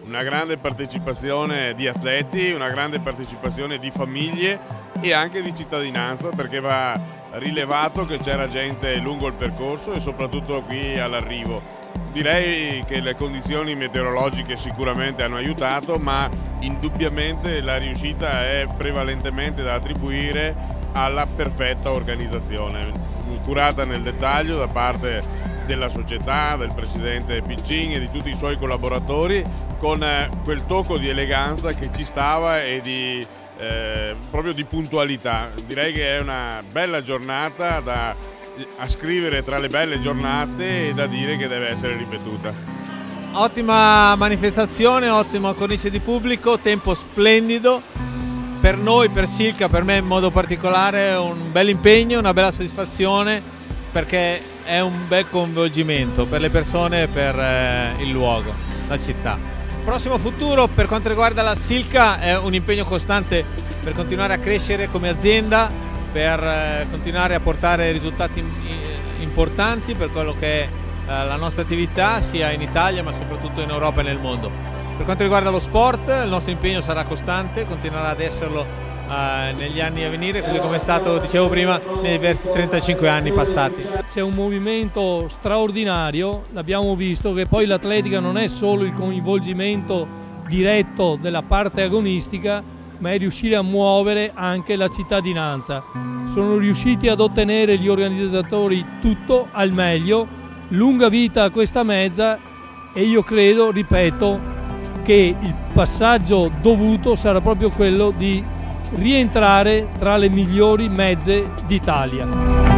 Una grande partecipazione di atleti, una grande partecipazione di famiglie e anche di cittadinanza, perché va rilevato che c'era gente lungo il percorso e soprattutto qui all'arrivo. Direi che le condizioni meteorologiche sicuramente hanno aiutato, ma indubbiamente la riuscita è prevalentemente da attribuire alla perfetta organizzazione, curata nel dettaglio da parte della società, del presidente Piccin e di tutti i suoi collaboratori, con quel tocco di eleganza che ci stava e proprio di puntualità. Direi che è una bella giornata da scrivere tra le belle giornate e da dire che deve essere ripetuta. Ottima manifestazione, ottima cornice di pubblico, tempo splendido. Per noi, per Silca, per me in modo particolare, un bel impegno, una bella soddisfazione, perché è un bel coinvolgimento per le persone e per il luogo, la città. Il prossimo futuro per quanto riguarda la Silca è un impegno costante per continuare a crescere come azienda, per continuare a portare risultati importanti per quello che è la nostra attività sia in Italia ma soprattutto in Europa e nel mondo. Per quanto riguarda lo sport, il nostro impegno sarà costante, continuerà ad esserlo negli anni a venire, così come è stato, dicevo prima, nei diversi 35 anni passati. C'è un movimento straordinario, l'abbiamo visto, che poi l'atletica non è solo il coinvolgimento diretto della parte agonistica, ma è riuscire a muovere anche la cittadinanza. Sono riusciti ad ottenere gli organizzatori tutto al meglio, lunga vita a questa mezza, e io credo, ripeto, che il passaggio dovuto sarà proprio quello di rientrare tra le migliori mezze d'Italia.